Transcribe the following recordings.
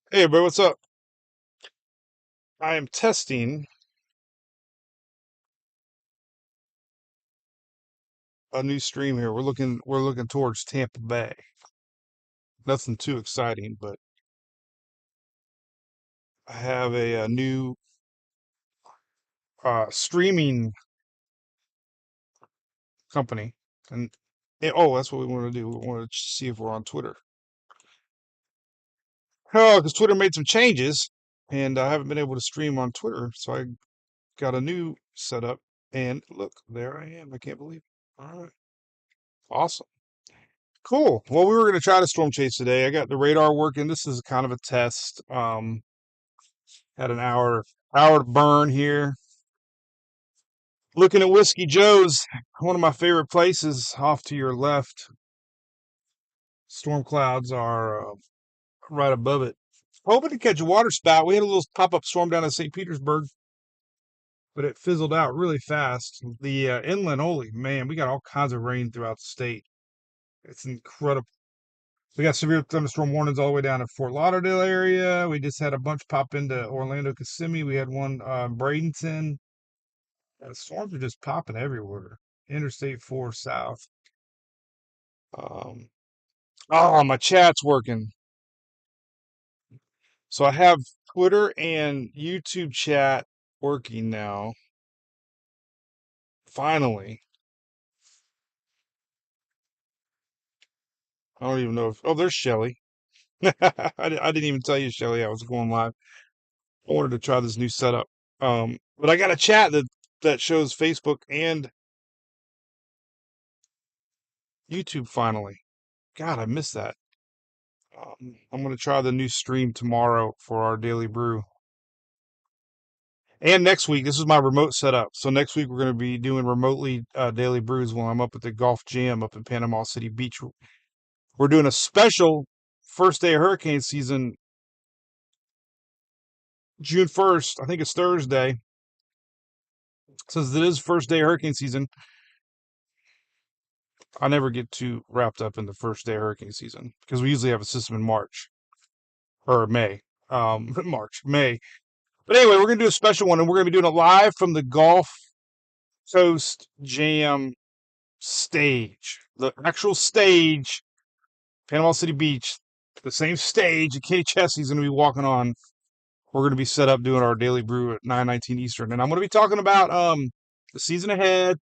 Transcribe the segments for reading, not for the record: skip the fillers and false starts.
Hey, everybody, what's up? I am testing a new stream here. We're looking towards Tampa Bay. Nothing too exciting, but I have a new streaming company, and oh, that's what we want to do. We want to see if we're on Twitter. Oh, because Twitter made some changes, and I haven't been able to stream on Twitter, so I got a new setup. And look, there I am. I can't believe it. All right, awesome. Cool. Well, we were going to try to storm chase today. I got the radar working. This is kind of a test. Had an hour to burn here. Looking at Whiskey Joe's, one of my favorite places off to your left. Storm clouds are right above it. Hoping to catch a water spout. We had a little pop up storm down in St. Petersburg, but it fizzled out really fast. The inland, holy man, we got all kinds of rain throughout the state. It's incredible. We got severe thunderstorm warnings all the way down to Fort Lauderdale area. We just had a bunch pop into Orlando, Kissimmee. We had one Bradenton. Storms are just popping everywhere. Interstate 4 south. Um, oh, my chat's working. So I have Twitter and YouTube chat working now. Finally. I don't even know if. Oh, there's Shelly. I didn't even tell you, Shelly, I was going live. I wanted to try this new setup. But I got a chat that shows Facebook and YouTube finally. God, I missed that. I'm going to try the new stream tomorrow for our daily brew. And next week, this is my remote setup. So next week we're going to be doing remotely daily brews while I'm up at the Golf Jam up in Panama City Beach. We're doing a special first day of hurricane season, June 1st. I think it's Thursday. Since it is first day of hurricane season, I never get too wrapped up in the first day of hurricane season because we usually have a system in March or May. March, May. But anyway, we're going to do a special one and we're going to be doing it live from the Gulf Coast Jam stage, the actual stage, Panama City Beach, the same stage that Kenny Chesney's going to be walking on. We're going to be set up doing our daily brew at 9:19 Eastern, and I'm going to be talking about the season ahead.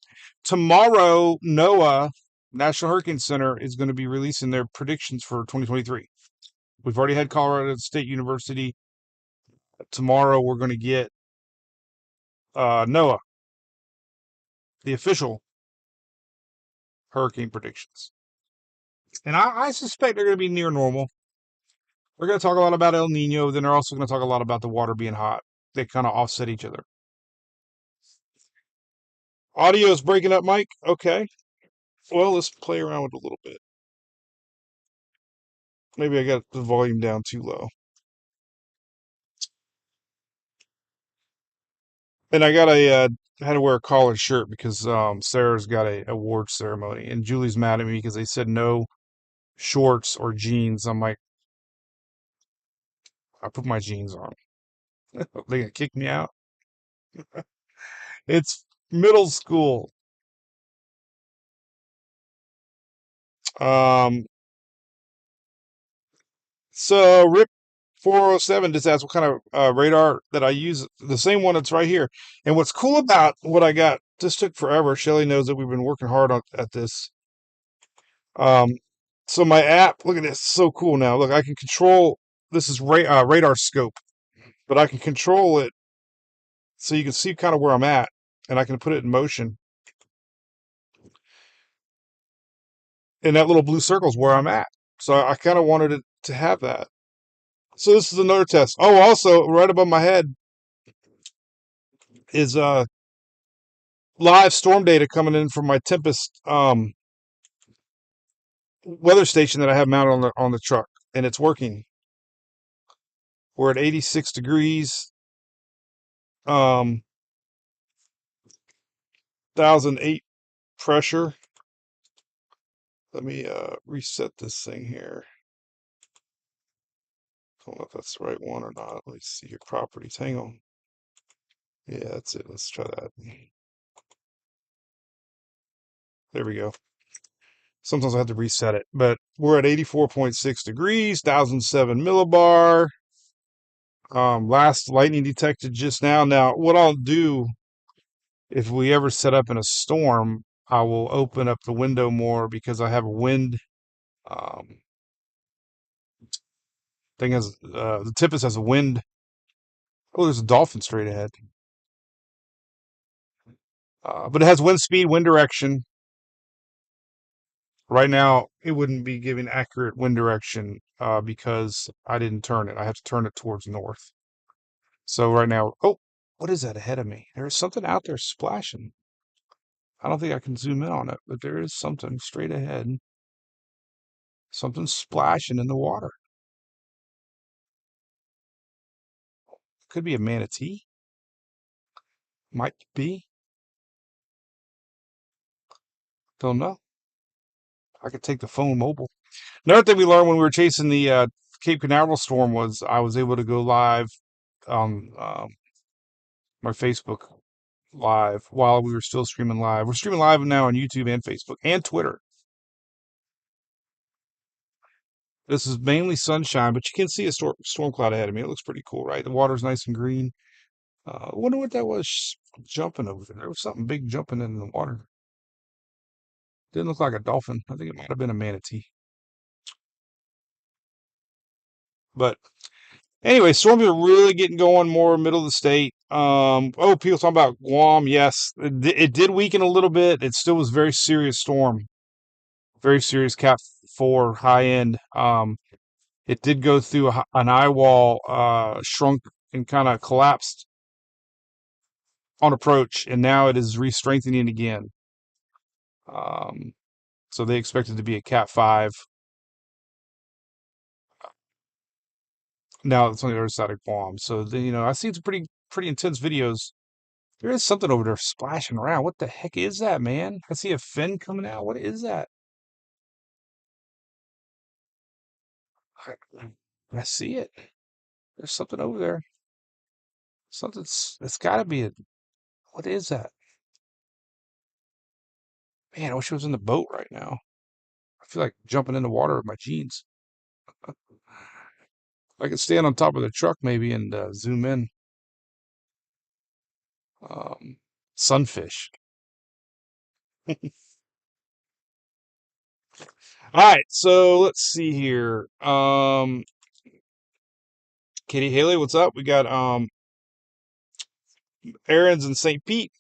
Tomorrow, NOAA, National Hurricane Center, is going to be releasing their predictions for 2023. We've already had Colorado State University. Tomorrow, we're going to get NOAA, the official hurricane predictions, and I suspect they're going to be near normal. We're going to talk a lot about El Nino. Then they're also going to talk a lot about the water being hot. They kind of offset each other. Audio is breaking up, Mike. Okay. Well, let's play around with it a little bit. Maybe I got the volume down too low. And I had to wear a collared shirt because Sarah's got a award ceremony, and Julie's mad at me because they said no shorts or jeans. I'm like, I put my jeans on. They gonna kick me out? It's middle school. Um, so Rip 407 just asked what kind of radar that I use. The same one that's right here. And what's cool about what I got, this took forever. Shelly knows that we've been working hard at this. Um, so my app, look at this, so cool now. Look, I can control. This is radar scope, but I can control it so you can see kind of where I'm at, and I can put it in motion. And that little blue circle is where I'm at. So I kind of wanted it to have that. So this is another test. Oh, also right above my head is live storm data coming in from my Tempest weather station that I have mounted on the truck, and it's working. We're at 86 degrees, 1008 pressure. Let me reset this thing here. don't know if that's the right one or not. Let me see your properties. Hang on. Yeah, that's it. Let's try that. There we go. Sometimes I have to reset it, but we're at 84.6 degrees, 1007 millibar. Last lightning detected just now. Now, what I'll do if we ever set up in a storm, I will open up the window more because I have a wind. Um, thing has the Tempest has a wind. Oh, there's a dolphin straight ahead. But it has wind speed, wind direction. Right now, it wouldn't be giving accurate wind direction because I didn't turn it. I have to turn it towards north. So right now, oh, what is that ahead of me? There's something out there splashing. I don't think I can zoom in on it, but there is something straight ahead. Something splashing in the water. Could be a manatee. Might be. Don't know. I could take the phone mobile. Another thing we learned when we were chasing the Cape Canaveral storm was I was able to go live on my Facebook live while we were still streaming live. We're streaming live now on YouTube and Facebook and Twitter. This is mainly sunshine, but you can see a storm cloud ahead of me. It looks pretty cool, right? The water's nice and green. I wonder what that was jumping over there. There was something big jumping in the water. Didn't look like a dolphin. I think it might have been a manatee. But anyway, storms are really getting going more middle of the state. Oh, people talking about Guam. Yes, it did weaken a little bit. It still was very serious storm, very serious Cat 4 high end. It did go through an eye wall, shrunk and kind of collapsed on approach, and now it is re-strengthening again. Um, so they expect it to be a Cat 5. Now it's on the other side of Guam. So I see some pretty intense videos. There is something over there splashing around. What the heck is that, man? I see a fin coming out. What is that? I, I see it. There's something over there. Something's. It's got to be a. What is that? Man, I wish I was in the boat right now. I feel like jumping in the water with my jeans. I could stand on top of the truck maybe and zoom in. Um, Sunfish. All right, so let's see here. Katie Haley, what's up? We got Aaron's in St. Pete.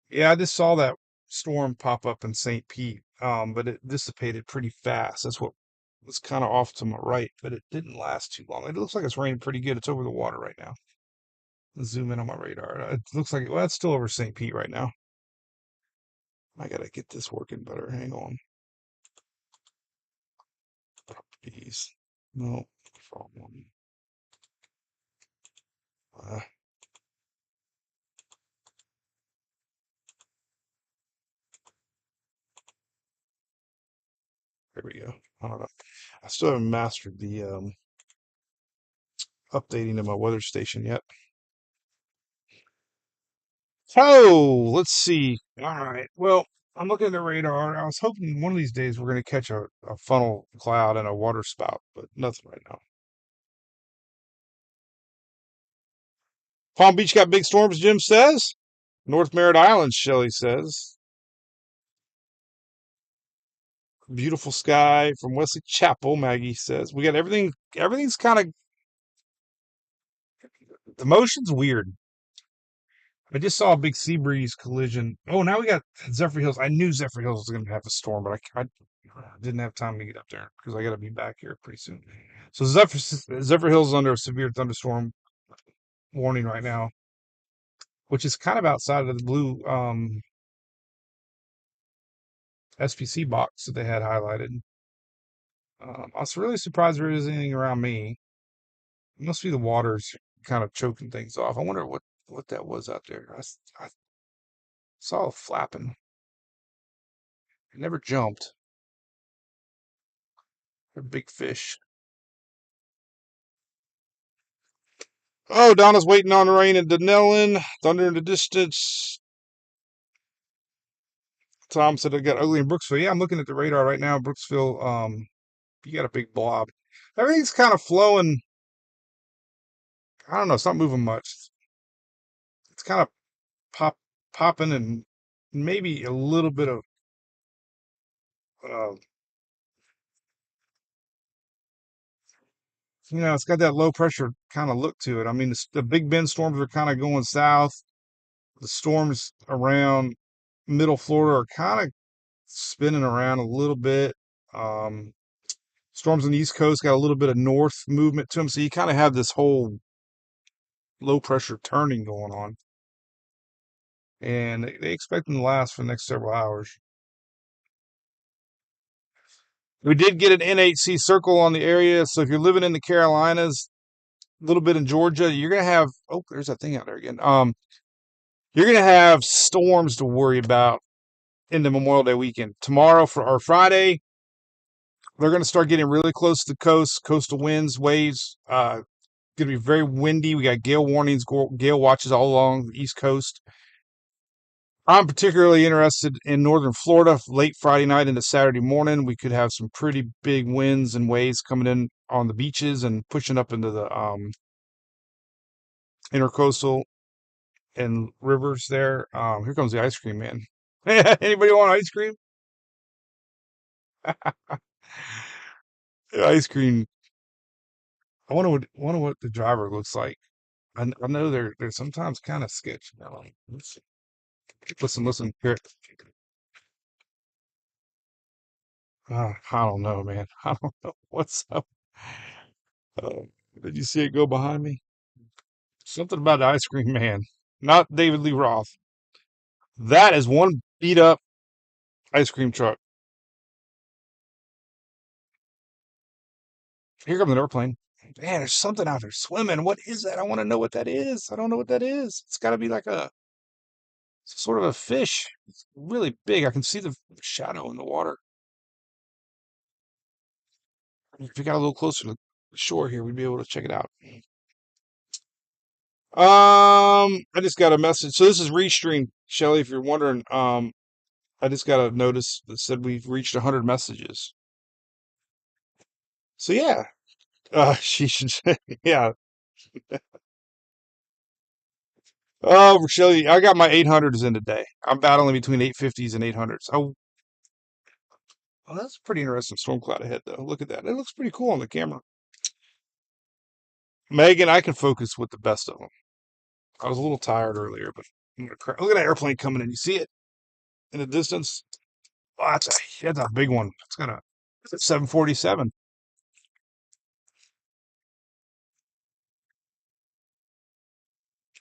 Yeah, I just saw that storm pop up in St. Pete, but it dissipated pretty fast. That's what was kind of off to my right, but it didn't last too long. It looks like it's raining pretty good. It's over the water right now. Let's zoom in on my radar. It looks like, well, it's still over St. Pete right now. I gotta get this working better. Hang on. Properties. No, wrong one. Uh, there we go. I don't know. I still haven't mastered the updating of my weather station yet. Oh, let's see. All right. Well, I'm looking at the radar. I was hoping one of these days we're going to catch a funnel cloud and a water spout, but nothing right now. Palm Beach got big storms, Jim says. North Merritt Island, Shelley says. Beautiful sky from Wesley Chapel, Maggie says. We got everything. Everything's kind of, the motion's weird. I just saw a big sea breeze collision. Oh, now we got Zephyr Hills. I knew Zephyr Hills was going to have a storm, but I didn't have time to get up there because I got to be back here pretty soon. So Zephyr Hills is under a severe thunderstorm warning right now, which is kind of outside of the blue SPC box that they had highlighted. I was really surprised there was anything around me. It must be the water's kind of choking things off. I wonder what that was out there. I saw it flapping. It never jumped. A big fish. Oh, Donna's waiting on the rain in Denellen. Thunder in the distance. Tom said it got ugly in Brooksville. Yeah, I'm looking at the radar right now. Brooksville, you got a big blob. Everything's kind of flowing. I don't know. It's not moving much. It's kind of popping, and maybe a little bit of, uh, it's got that low pressure kind of look to it. I mean, the Big Bend storms are kind of going south. The storms around middle Florida are kind of spinning around a little bit. Um, Storms on the East Coast got a little bit of north movement to them, so you kind of have this whole low pressure turning going on, and they expect them to last for the next several hours. We did get an NHC circle on the area, so if you're living in the Carolinas, a little bit in Georgia, you're gonna have. Oh, there's that thing out there again. You're gonna have storms to worry about in the Memorial Day weekend. Tomorrow for our Friday, they're gonna start getting really close to the coast. Coastal winds, waves. Gonna be very windy. We got gale warnings, gale watches all along the East Coast. I'm particularly interested in northern Florida. Late Friday night into Saturday morning, we could have some pretty big winds and waves coming in on the beaches and pushing up into the intercoastal and rivers there. Here comes the ice cream man. Anybody want ice cream? Ice cream. I wonder what the driver looks like. I know they're sometimes kind of sketchy. Listen here. I don't know, man. I don't know what's up. Uh, did you see it go behind me? Something about the ice cream man, not David Lee Roth. That is one beat up ice cream truck. Here comes an airplane. Man, there's something out there swimming. What is that? I want to know what that is. I don't know what that is. It's got to be like a sort of a fish. It's really big. I can see the shadow in the water. If we got a little closer to the shore here, we'd be able to check it out. I just got a message. So this is Restream, Shelly. If you're wondering, I just got a notice that said we've reached 100 messages. So yeah, she should. Yeah. Oh, Shelly, I got my 800s in today. I'm battling between 850s and 800s. Oh, well, that's a pretty interesting storm cloud ahead, though. Look at that. It looks pretty cool on the camera. Megan, I can focus with the best of them. I was a little tired earlier, but look at that airplane coming in. You see it in the distance? Oh, that's a big one. It's a 747.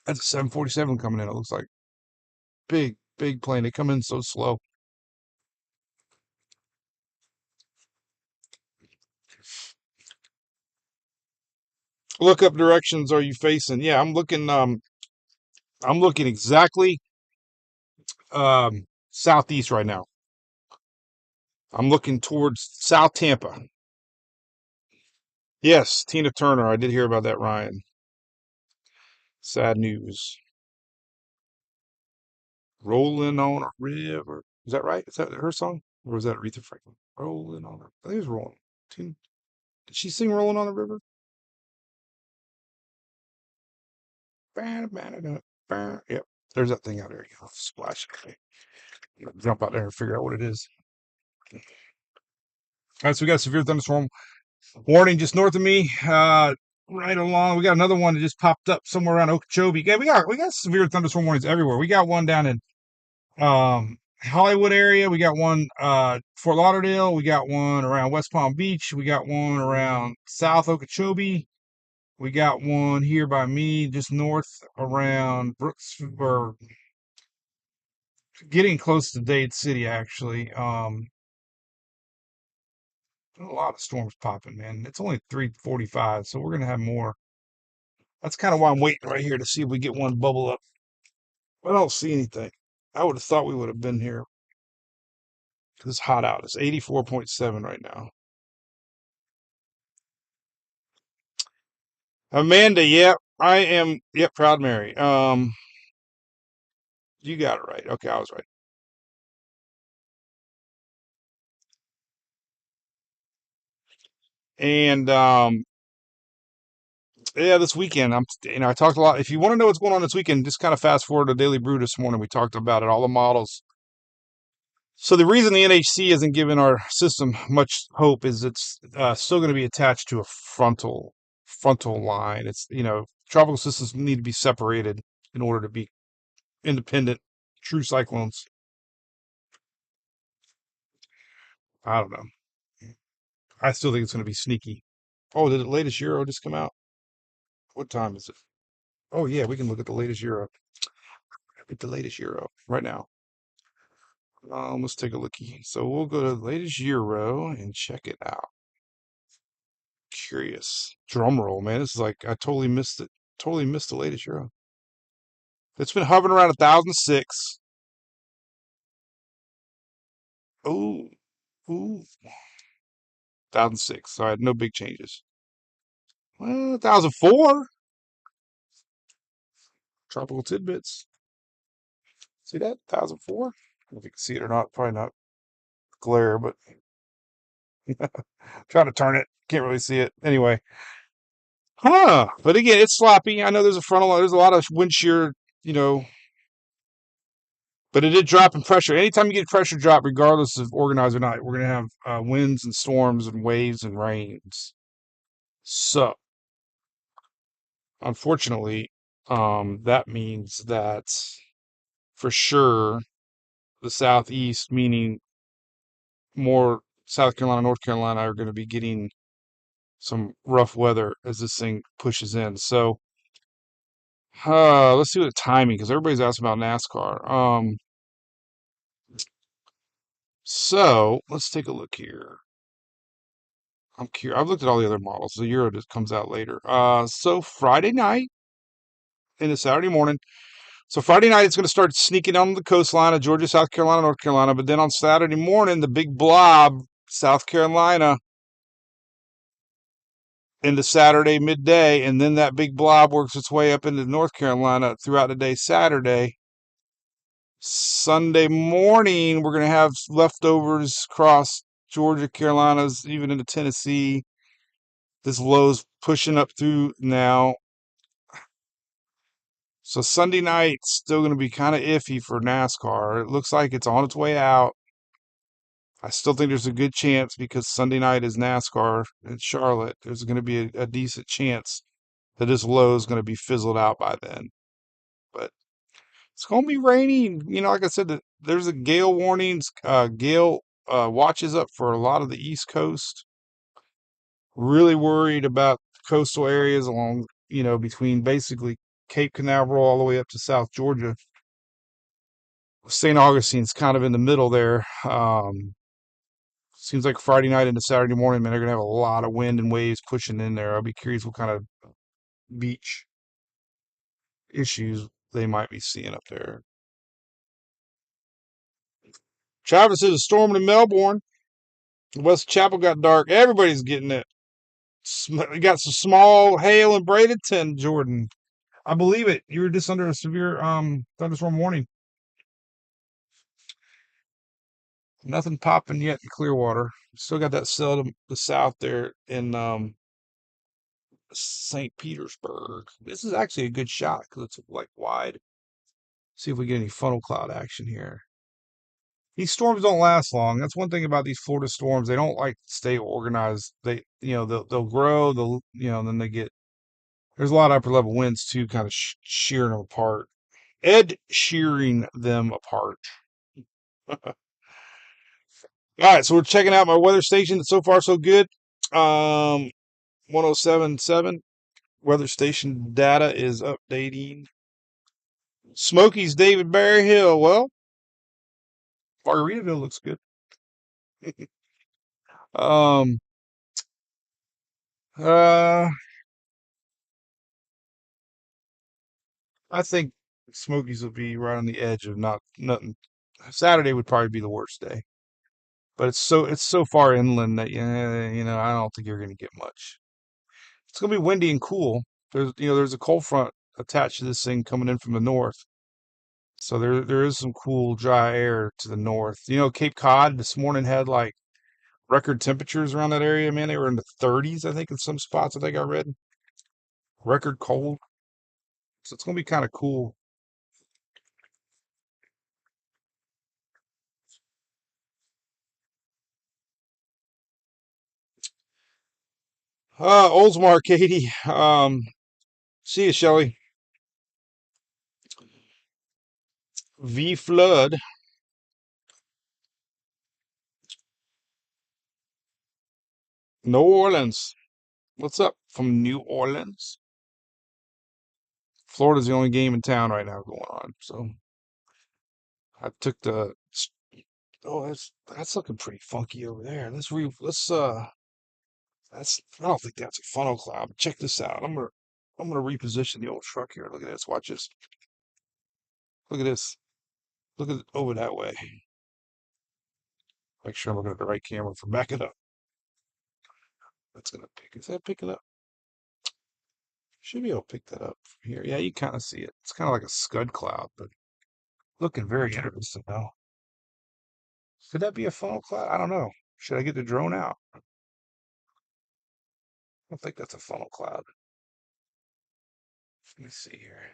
That's a 747 coming in. It looks like big, big plane. They come in so slow. Look up directions are you facing? Yeah, I'm looking exactly southeast right now. I'm looking towards South Tampa. Yes, Tina Turner. I did hear about that, Ryan. Sad news. Rolling on a river. Is that right? Is that her song? Or was that Aretha Franklin? Rolling on a I think it was Rolling. Did she sing Rolling on the River? Yep. There's that thing out there. Splash. Jump out there and figure out what it is. All right, so we got a severe thunderstorm warning just north of me. Right along, we got another one that just popped up somewhere around Okeechobee. Yeah, we got severe thunderstorm warnings everywhere. We got one down in Hollywood area. We got one Fort Lauderdale. We got one around West Palm Beach. We got one around South Okeechobee. We got one here by me, just north around Brooks, or getting close to Dade City, actually. A lot of storms popping, man. It's only 3:45, so we're gonna have more. That's kind of why I'm waiting right here to see if we get one bubble up. I don't see anything. I would have thought we would have been here. It's hot out. It's 84.7 right now. Amanda, yep, I am. Yep, proud Mary. You got it right. Okay, I was right. And yeah, this weekend I talked a lot. If you want to know what's going on this weekend, just kind of fast forward to Daily Brew this morning. We talked about it, all the models. So the reason the NHC hasn't given our system much hope is it's still going to be attached to a frontal line. It's tropical systems need to be separated in order to be independent, true cyclones. I don't know. I still think it's going to be sneaky. Oh, did the latest Euro just come out? What time is it? Oh yeah, we can look at the latest Euro. At the latest Euro right now. Let's take a looky. So we'll go to the latest Euro and check it out. Curious. Drum roll, man. This is like I totally missed it. Totally missed the latest Euro. It's been hovering around 1,006. Oh, ooh, 1,006. So I had no big changes. Well, 1,004. Tropical tidbits. See that? 1,004. I don't know if you can see it or not. Probably not glare, but try to turn it. Can't really see it. Anyway. Huh. But again, it's sloppy. I know there's a frontal, there's a lot of wind shear, you know, but it did drop in pressure. Anytime you get pressure drop, regardless of organized or not, we're going to have winds and storms and waves and rains. So, unfortunately, that means that for sure the southeast, meaning more South Carolina, North Carolina, are going to be getting some rough weather as this thing pushes in. So, let's see what the timing, because everybody's asking about NASCAR. So let's take a look here. I'm curious. I've looked at all the other models. The Euro just comes out later. So Friday night into Saturday morning. So Friday night it's going to start sneaking on the coastline of Georgia, South Carolina, North Carolina. But then on Saturday morning, the big blob, South Carolina, into Saturday midday, and then that big blob works its way up into North Carolina throughout the day Saturday. Sunday morning, we're going to have leftovers across Georgia, Carolinas, even into Tennessee. This low's pushing up through now. So Sunday night's still going to be kind of iffy for NASCAR. It looks like it's on its way out. I still think there's a good chance because Sunday night is NASCAR in Charlotte. There's going to be a decent chance that this low is going to be fizzled out by then. But it's going to be raining. Like I said, there's a gale warnings, gale watches up for a lot of the East Coast. Really worried about coastal areas along, between basically Cape Canaveral all the way up to South Georgia. St. Augustine's kind of in the middle there. Seems like Friday night into Saturday morning, man, they're gonna have a lot of wind and waves pushing in there. I'll be curious what kind of beach issues they might be seeing up there. Travis says a storm in Melbourne. West Chapel got dark. Everybody's getting it. We got some small hail in Bradenton, Jordan. I believe it. You were just under a severe thunderstorm warning. Nothing popping yet in Clearwater. Still got that cell to the south there in St. Petersburg. This is actually a good shot because it's like wide. See if we get any funnel cloud action here. These storms don't last long. That's one thing about these Florida storms. They don't like stay organized. They'll grow. Then they get. There's a lot of upper level winds too, kind of shearing them apart. Shearing them apart. All right, so we're checking out my weather station. So far, so good. 1077 weather station data is updating. Smokies, David Berryhill. Well, Margaritaville looks good. um, uh, I think Smokies will be right on the edge of not nothing. Saturday would probably be the worst day, but it's so far inland that I don't think you're going to get much. It's going to be windy and cool. There's a cold front attached to this thing coming in from the north. So there is some cool dry air to the north. Cape Cod this morning had like record temperatures around that area, man. They were in the 30s, I think, in some spots, I think I read. Record cold. So it's gonna be kind of cool. Oldsmar, Katie. See you, Shelly. V Flood. New Orleans. What's up from New Orleans? Florida's the only game in town right now going on. So I took the. Oh, that's looking pretty funky over there. That's, I don't think that's a funnel cloud. But check this out. I'm gonna reposition the old truck here. Look at this. Watch this. Look at this. Look at it over that way. Make sure I'm looking at the right camera for back it up. That's gonna pick. Is that picking up? Should be able to pick that up from here. Yeah, you kind of see it. It's kind of like a scud cloud, but looking very interesting though. Could that be a funnel cloud? I don't know. Should I get the drone out? I don't think that's a funnel cloud. Let me see here.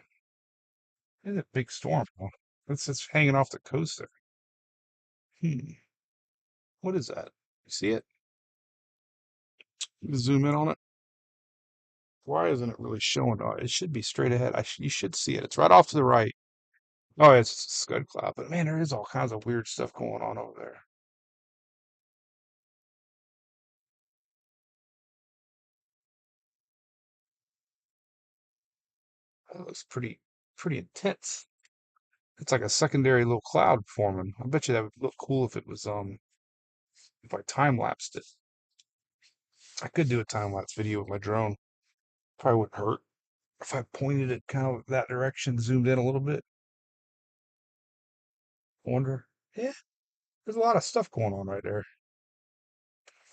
It's a big storm. Huh? It's just hanging off the coast there. Hmm. What is that? You see it? Zoom in on it. Why isn't it really showing? It should be straight ahead. You should see it. It's right off to the right. Oh, it's a scud cloud. But man, there is all kinds of weird stuff going on over there. That looks pretty intense. It's like a secondary little cloud forming. I bet you that would look cool if it was if I time lapsed it. I could do a time lapse video with my drone. Probably wouldn't hurt if I pointed it kind of that direction, zoomed in a little bit. I wonder. Yeah, there's a lot of stuff going on right there.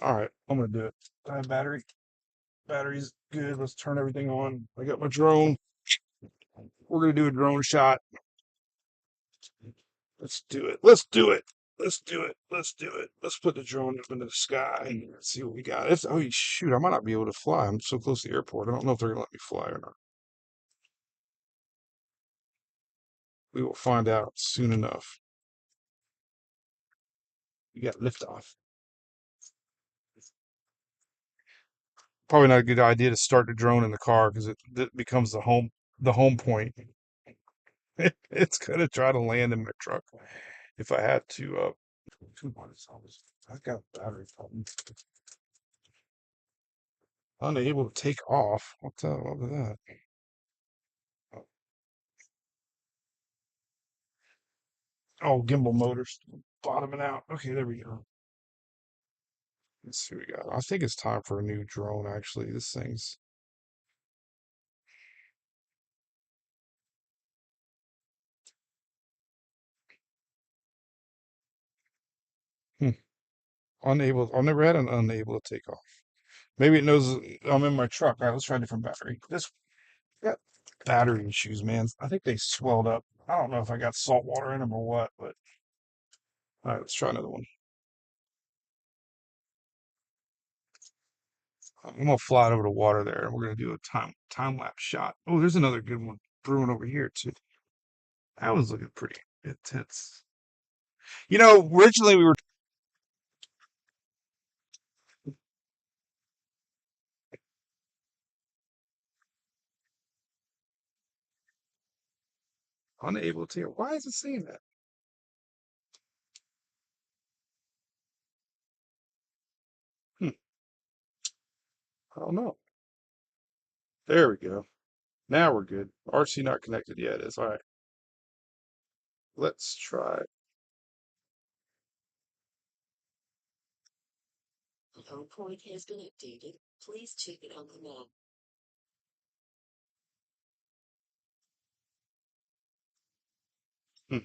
All right, I'm gonna do it. I have battery. Battery's good. Let's turn everything on. I got my drone. We're gonna do a drone shot. Let's do it. Let's do it. Let's do it. Let's do it. Let's put the drone up into the sky and see what we got. Oh shoot, I might not be able to fly. I'm so close to the airport. I don't know if they're gonna let me fly or not. We will find out soon enough. We got liftoff. Probably not a good idea to start the drone in the car because it becomes the home point. It's gonna try to land in my truck if I had to. Come on, I got a battery problem. Unable to take off. What was that? Oh, gimbal motors bottoming out. Okay, there we go. Let's see what we got. I think it's time for a new drone, actually. This thing's hmm, unable. I've never had an unable to take off. Maybe it knows I'm in my truck. All right, let's try a different battery. This got battery issues, man. I think they swelled up. I don't know if I got salt water in them or what, but all right, let's try another one. I'm gonna fly it over the water there, and we're gonna do a time lapse shot. Oh, there's another good one brewing over here too. That was looking pretty intense. Originally we were unable to. Why is it saying that? Hmm, I don't know. There we go. Now we're good. RC not connected yet. It's all right. Let's try. The home point has been updated. Please check it on the map. Hmm.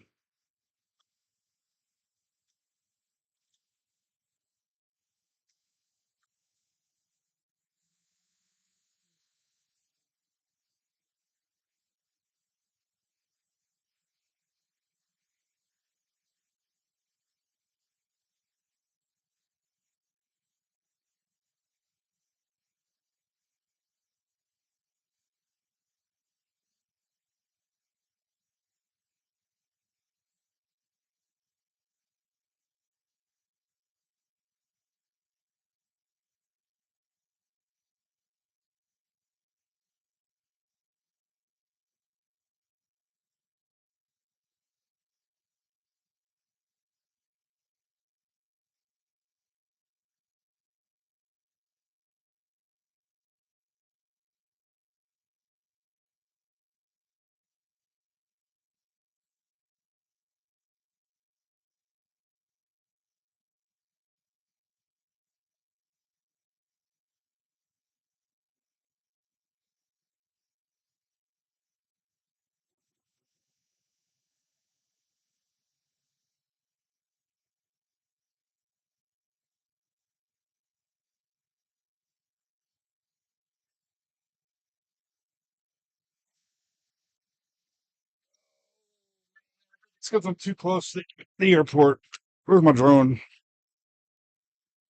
It's because I'm too close to the airport. Where's my drone?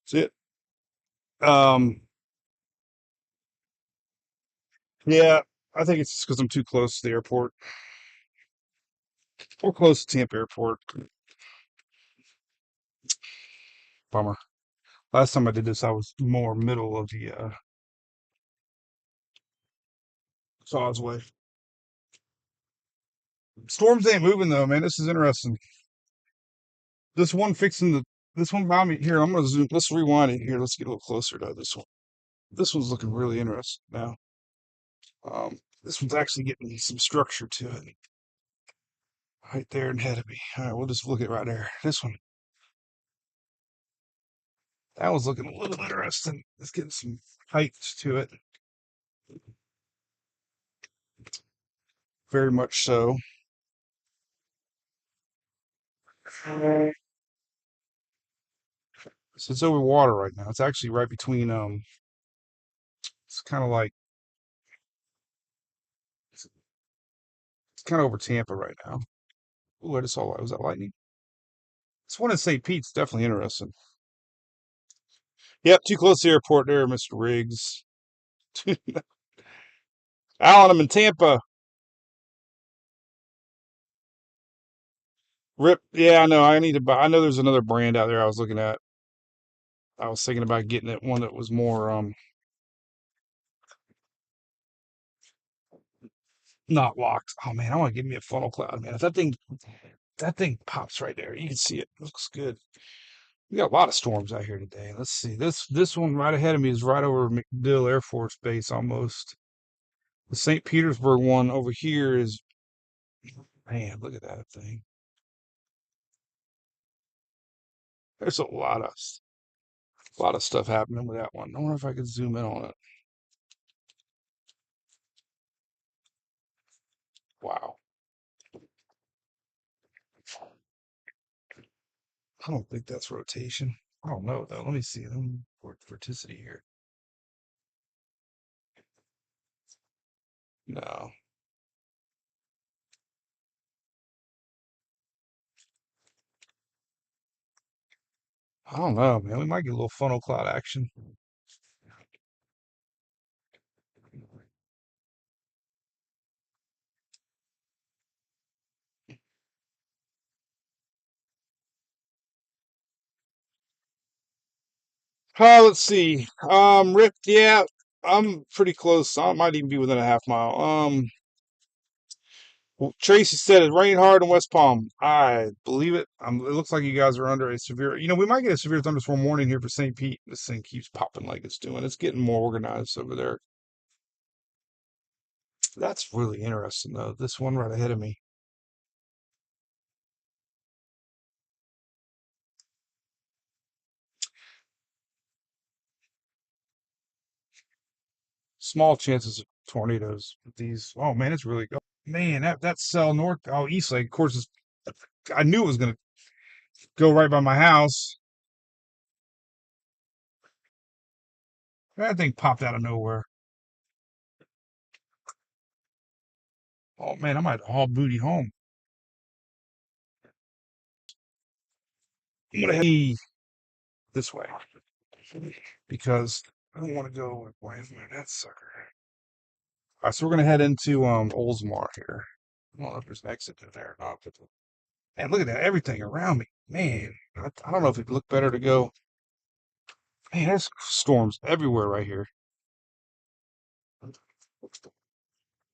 See it? Um, yeah, I think it's because I'm too close to the airport. Or close to Tampa Airport. Bummer. Last time I did this, I was more middle of the causeway. Storms ain't moving though, man. This is interesting. This one fixing the this one behind me here. I'm gonna zoom. Let's rewind it here. Let's get a little closer to this one. This one's looking really interesting now. This one's actually getting some structure to it. Right there and ahead of me. All right, we'll just look at right there. This one. That was looking a little interesting. It's getting some height to it. Very much so. So it's over water right now. It's actually right between it's kind of like it's kind of over Tampa right now. Ooh, I just saw was that lightning? This one in St. Pete's definitely interesting. Yep, too close to the airport there, Mr. Riggs. Alan, I'm in Tampa. Rip. Yeah, I know. I need to buy. I know there's another brand out there I was looking at. I was thinking about getting it one that was more not locked. Oh man, I want to give me a funnel cloud, man. If that thing pops right there, you can see it. Looks good. We got a lot of storms out here today. Let's see. This one right ahead of me is right over MacDill Air Force Base almost. The St. Petersburg one over here is man, look at that thing. There's a lot of stuff happening with that one. I wonder if I could zoom in on it. Wow. I don't think that's rotation. I don't know though. Let me see. Let me vorticity here. No. I don't know, man. We might get a little funnel cloud action. Let's see. Rip, yeah, I'm pretty close. I might even be within a half mile. Tracy said it rained hard in West Palm. I believe it. It looks like you guys are under a severe. We might get a severe thunderstorm warning here for St. Pete. This thing keeps popping like it's doing. It's getting more organized over there. That's really interesting, though. This one right ahead of me. Small chances of tornadoes with these. Oh man, it's really go. Man, that cell north. Oh, Eastlake. Of course, I knew it was gonna go right by my house. That thing popped out of nowhere. Oh man, I might haul booty home. I'm gonna head this way because I don't want to go. Why isn't there that sucker? All right, so we're gonna head into Oldsmar here. I don't know if there's an exit in there or not, but man, look at that! Everything around me, man. I don't know if it'd look better to go. Man, there's storms everywhere right here.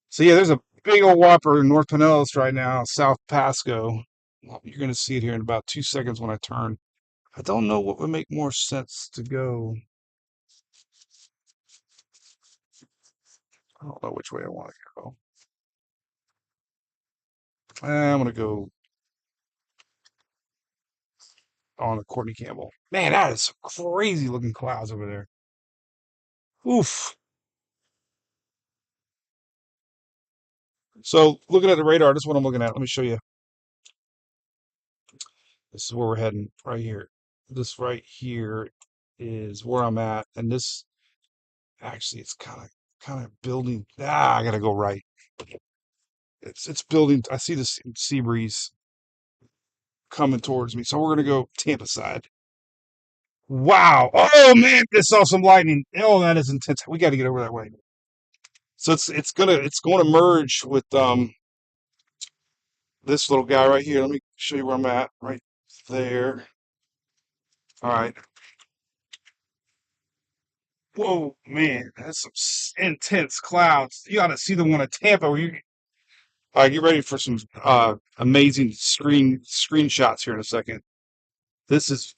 So yeah, there's a big old whopper in North Pinellas right now, South Pasco. Well, you're gonna see it here in about 2 seconds when I turn. I don't know what would make more sense to go. I don't know which way I want to go. I'm gonna go on the Courtney Campbell. Man, that is some crazy looking clouds over there. Oof. So looking at the radar, this is what I'm looking at. Let me show you. This is where we're heading right here. This right here is where I'm at, and this actually it's kind of building. I gotta go right. It's building. I see the sea breeze. coming towards me. So we're gonna go Tampa side. Wow. Oh man, just saw some lightning. Oh, that is intense. We got to get over that way. So it's going to merge with this little guy right here. Let me show you where I'm at. Right there. All right. Whoa, man, that's some intense clouds. You ought to see the one at Tampa. Where you all right? Get ready for some amazing screenshots here in a second. This is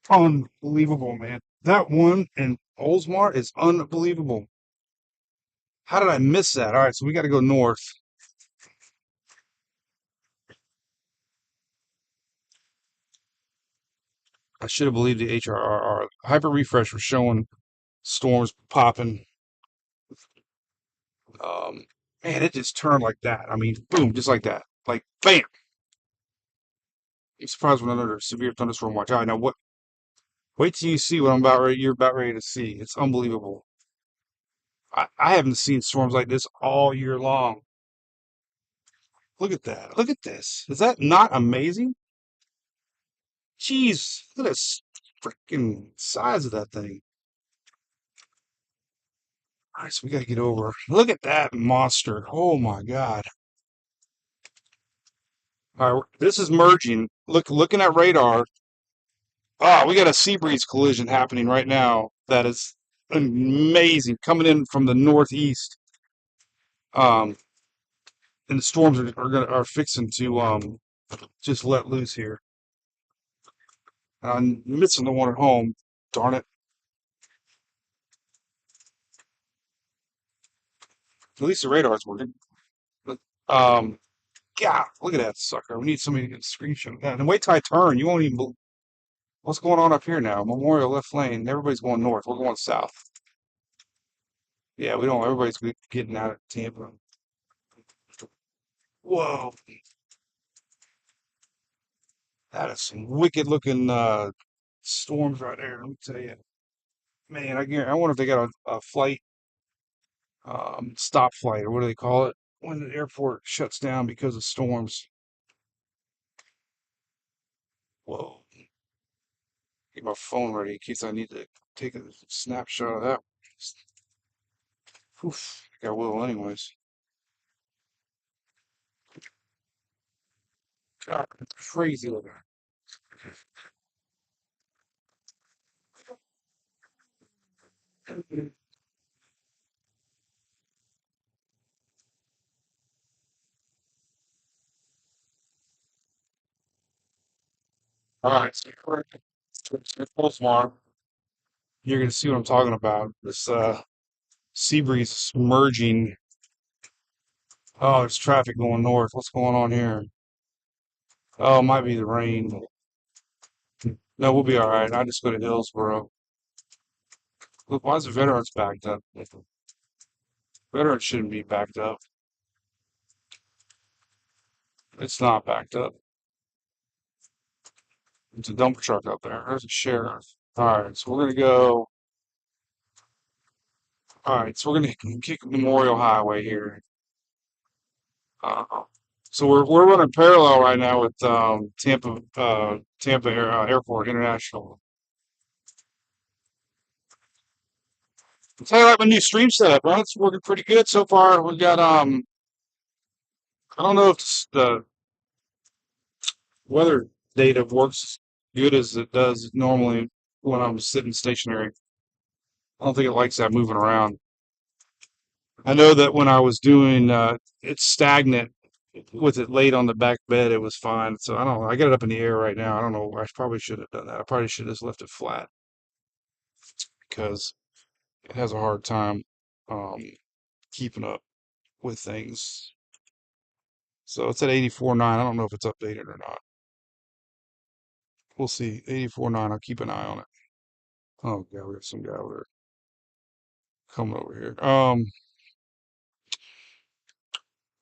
unbelievable, man. That one in Oldsmar is unbelievable. How did I miss that? All right, so we got to go north. I should have believed the HRRR. Hyper refresh was showing storms popping. Um, man, it just turned like that. I mean, boom, just like that. Like, bam. I'm surprised when under severe thunderstorm watch. All right, now what? Wait till you see what you're about ready to see. It's unbelievable. I haven't seen storms like this all year long. Look at that. Look at this. Is that not amazing? Jeez, look at this freaking size of that thing. All right, so we got to get over. Look at that monster. Oh my God. All right, this is merging. Looking at radar. Ah, we got a sea breeze collision happening right now. That is amazing. Coming in from the northeast. Um, and the storms are fixing to just let loose here. I'm missing the one at home. Darn it. At least the radar's working. But, God, look at that sucker. We need somebody to get a screenshot of that. And wait till I turn. You won't even. What's going on up here now? Memorial left lane. Everybody's going north. We're going south. Yeah, we don't. Everybody's getting out of Tampa. Whoa, that is some wicked looking storms right there. Let me tell you, man. I wonder if they got a flight, stop flight, or what do they call it when the airport shuts down because of storms. Whoa, get my phone ready in case I need to take a snapshot of that. Oof, I will anyways. God, it's crazy looking. All right, so full smart. You're gonna see what I'm talking about. This sea breeze merging. Oh, there's traffic going north. What's going on here? Oh, it might be the rain. No, we'll be all right. I just go to Hillsboro. Look, why is the Veterans backed up? Veterans shouldn't be backed up. It's not backed up. It's a dump truck up there. There's a sheriff. All right, so we're gonna go. All right, so we're gonna kick Memorial Highway here. Uh, so we're running parallel right now with Tampa Airport International. I'll tell you like my new stream setup, right? It's working pretty good so far. We've got I don't know if the weather data works as good as it does normally when I'm sitting stationary. I don't think it likes that moving around. I know that when I was doing it's stagnant with it laid on the back bed, it was fine. So I don't know. I got it up in the air right now. I don't know. I probably should have done that. I probably should have just left it flat because it has a hard time um, keeping up with things. So it's at 84.9. I don't know if it's updated or not. We'll see. 84.9. I'll keep an eye on it. Oh, yeah, we got some guy over there coming over here. All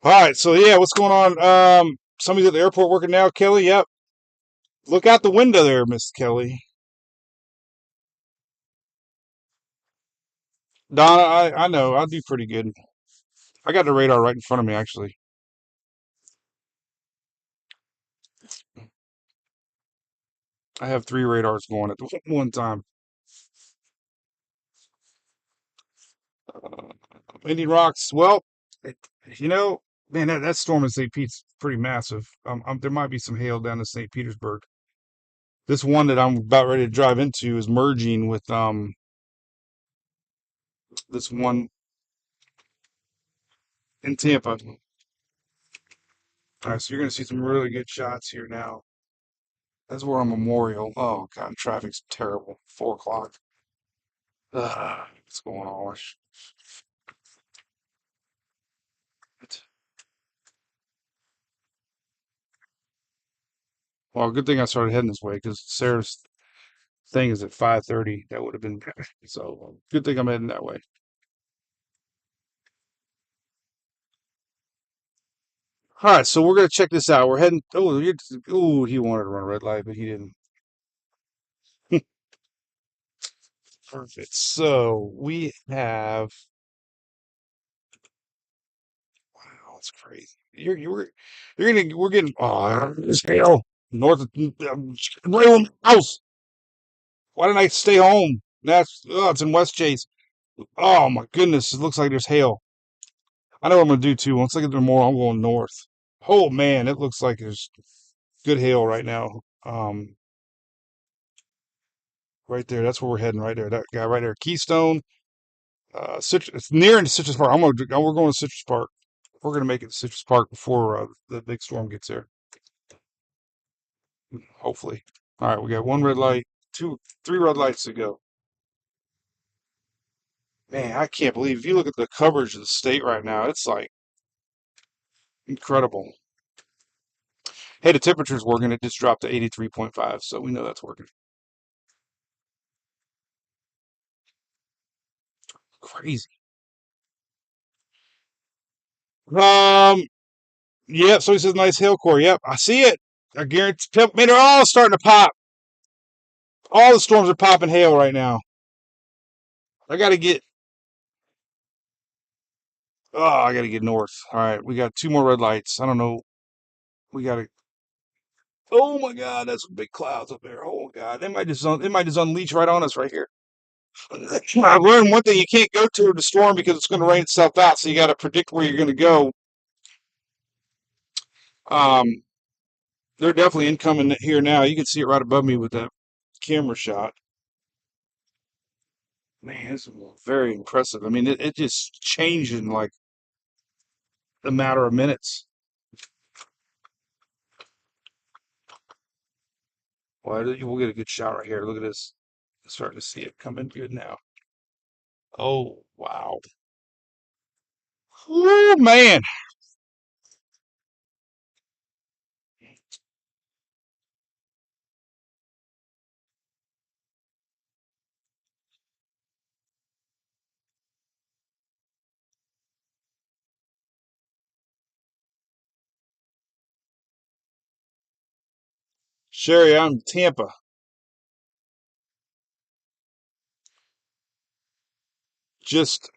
right. So yeah, what's going on? Somebody's at the airport working now. Kelly. Yep. Look out the window there, Miss Kelly. Donna, I know. I'll do pretty good. I got the radar right in front of me, actually. I have 3 radars going at the one time. Indian Rocks. Well, it, you know, man, that storm in St. Pete's pretty massive. There might be some hail down in St. Petersburg. This one that I'm about ready to drive into is merging with this one in Tampa. All right, so you're gonna see some really good shots here now. That's where on Memorial. Oh God, traffic's terrible. 4 o'clock. What's going on? Well, good thing I started heading this way because Sarah's thing is at 5:30. That would have been so. Good thing I'm heading that way. All right, so we're gonna check this out. We're heading. Oh, he wanted to run a red light, but he didn't. Perfect. So we have. Wow, that's crazy. You're gonna we're getting. Oh, there's hail north of right on the house. Why didn't I stay home? It's in West Chase. Oh my goodness, it looks like there's hail. I know what I'm gonna do too. Once I get there more, I'm going north. Oh man, it looks like there's good hail right now. Right there, that's where we're heading. Right there, that guy right there, Keystone. It's near into Citrus Park. We're going to Citrus Park. We're gonna make it to Citrus Park before the big storm gets there. Hopefully. All right, we got one red light, 3 red lights to go. Man, I can't believe if you look at the coverage of the state right now, it's like incredible. Hey, the temperature's working. It just dropped to 83.5, so we know that's working. Crazy. Um, yep, so he says nice hail core. Yep, I see it. I guarantee, man, they're all starting to pop. All the storms are popping hail right now. I gotta get, I gotta get north. All right, we got 2 more red lights. I don't know. We gotta, oh my God, that's some big clouds up there. Oh God, it might just unleash right on us right here. I've learned one thing: you can't go to the storm because it's going to rain itself out. So you got to predict where you're going to go. Um, they're definitely incoming here now. You can see it right above me with that camera shot. Man, it's very impressive. I mean, it just changed in like a matter of minutes. Well, we'll get a good shot right here. Look at this. Starting to see it coming good now. Oh, wow. Oh, man. Sherry, I'm in Tampa. Just,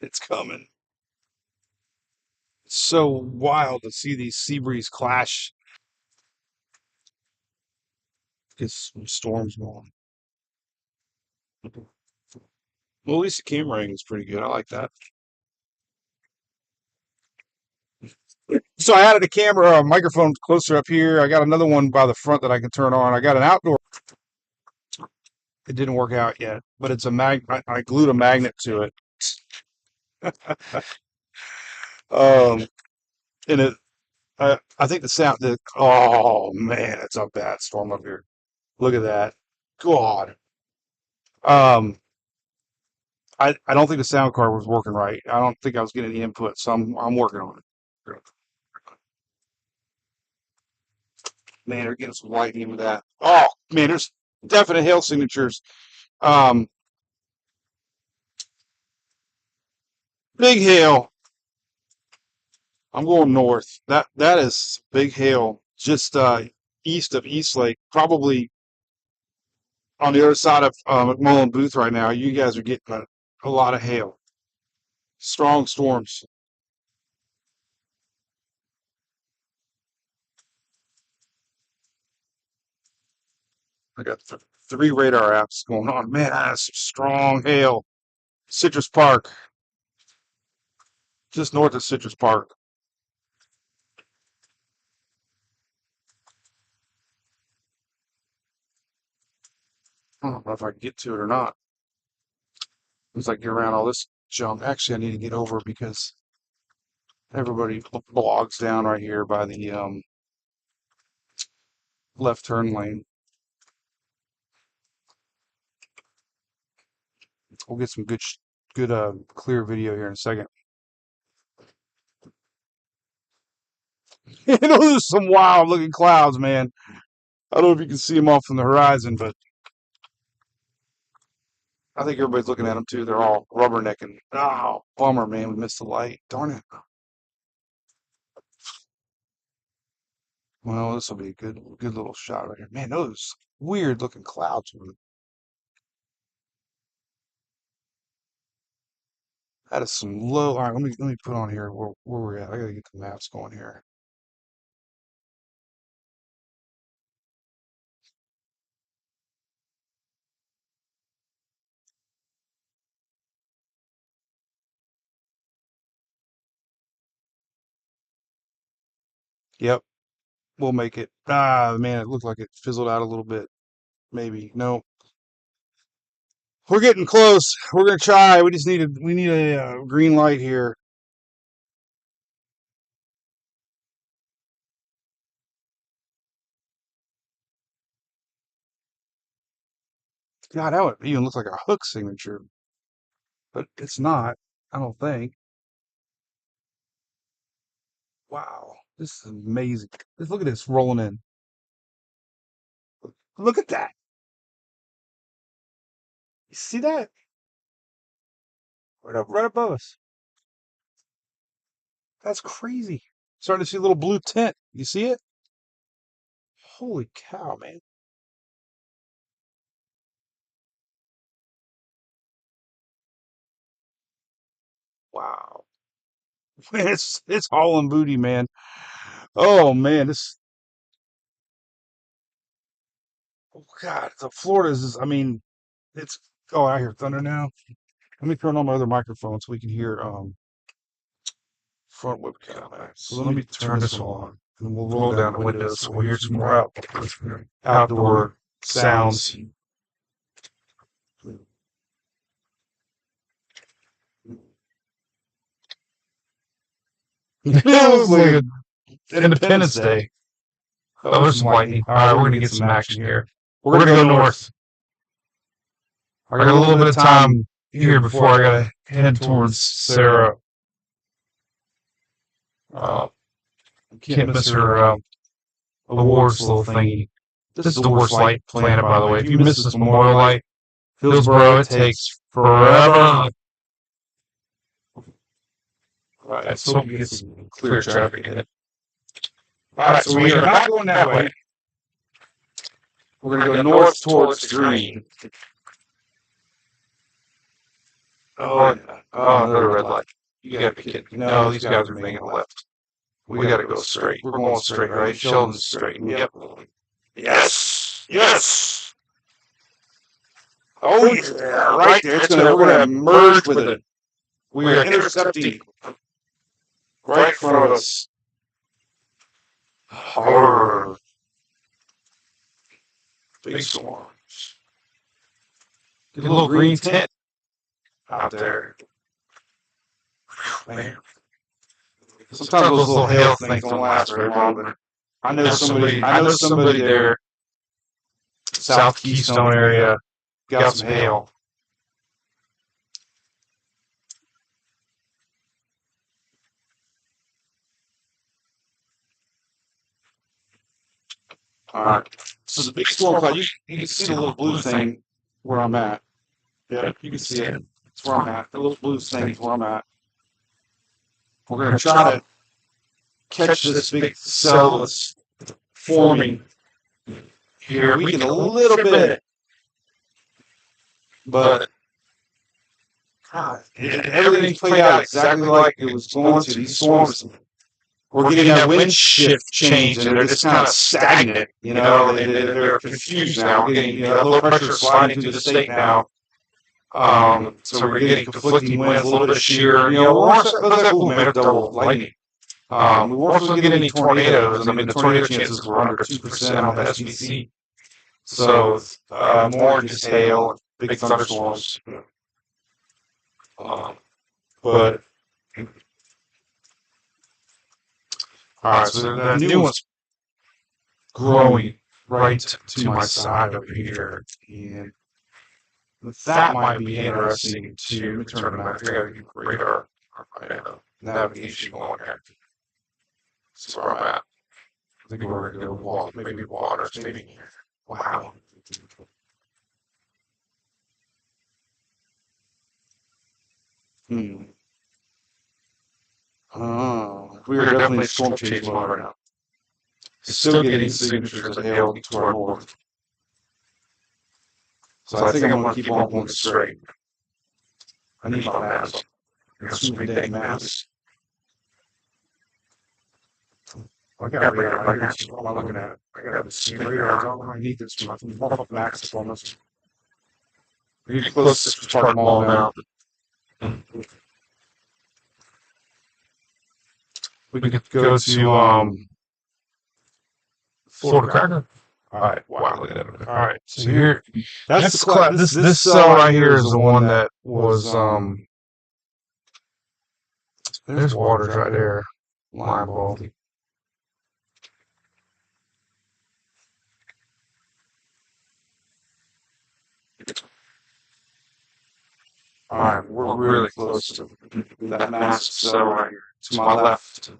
it's coming. It's so wild to see these sea breeze clash. It's storms going. Well, at least the camera angle is pretty good. I like that. So I added a camera, a microphone closer up here. I got another one by the front that I can turn on. I got an outdoor. It didn't work out yet, but it's a I glued a magnet to it. Um, and I think the sound. Oh man, it's a bad storm up here. Look at that. God. Um, I don't think the sound card was working right. I don't think I was getting the input, so I'm working on it. Man, they're getting some lightning with that. Oh man, there's definite hail signatures. Um, big hail. I'm going north. That is big hail just east of Eastlake, probably on the other side of McMullen Booth right now. You guys are getting a lot of hail. Strong storms. I got 3 radar apps going on. Man, that's some strong hail. Citrus Park, just north of Citrus Park. I don't know if I can get to it or not. Once I get around all this junk, actually, I need to get over because everybody blogs down right here by the left turn lane. We'll get some good clear video here in a second. Those are some wild looking clouds, man. I don't know if you can see them off from the horizon, but I think everybody's looking at them too. They're all rubbernecking. Oh, bummer, man. We missed the light. Darn it. Well, this will be a good little shot right here. Man, those weird looking clouds. That is some low. All right, let me put on here where we're at. I gotta get the maps going here. Yep, we'll make it. Ah, man, it looked like it fizzled out a little bit. Maybe. No. We're getting close. We're gonna try. We just need a green light here. God, that would even look like a hook signature, but it's not. I don't think. Wow, this is amazing. Just look at this rolling in. Look at that. You see that? Right above us. That's crazy. Starting to see a little blue tint. You see it? Holy cow, man. Wow. Man, it's hauling booty, man. Oh man, this oh, God, the Florida's is, I mean, it's oh, I hear thunder now. Let me turn on my other microphone so we can hear front webcam. So let me turn this on. And we'll roll down the windows so we'll hear some more outdoor sounds. It was like Independence Day. Oh, there's some lightning. All right, we're going to get some action here. We're going to go north. I got a little bit of time here before I got to head towards Sarah. Can't miss her awards little thingy. This is the worst light planet, by the way. If you miss this memorial light, Hillsboro, it takes forever. Right, let's hope we get some clear traffic ahead. Alright, so we are not going that way. We're going to go north towards the green. Oh, yeah. Oh, another red light. You gotta be kidding. No, these guys are making a left. We gotta go straight. We're going straight, right? Sheldon's straight. Yep. Yes! Yes! Oh, yeah, right there. We're gonna merge with it. We are intercepting right in front of us. Horror. Big storms. Get a little green tint out there. Man. Sometimes those little hail things don't last very long, but I know somebody there, South Keystone area, got some hail. Alright. So the big storm cloud, you can see the little blue thing where I'm at. Yeah, you can see it. It's where I'm at. The little blue thing is where I'm at. We're going to try to catch this big cell that's forming here. We can a little bit, but God, everything played out exactly like it was going to. These storms, we're getting that wind shift change, and they're just kind of stagnant. They're confused now. We're getting that low pressure sliding through the state now. So we're getting conflicting winds, a little bit of shear. Man, there's double lightning. We weren't supposed to get any tornadoes. I mean, the tornado chances were under 2% on the SVC. So more just hail, big thunderstorms. But all right, so the new one's growing right to my side over here, and that might be interesting too. Let me turn the map. I got to radar navigation going here. This is where I'm at. I think we're going to go maybe water, maybe. Wow. We are definitely storm chase mode right now. Still getting signatures of hail to our north. So I think I'm going to keep on going straight. I need my maps. There's so many dang maps. I got radar right now. What am I looking at? I got the radar all underneath this. My max on this. We get close to this part mall now. We could go to Florida Cracker. All right, wow, look at that. All right, so here, that's this cell right here is the one that was there's waters right there, line ball. All right, we're really close to that massive cell right here. To my left.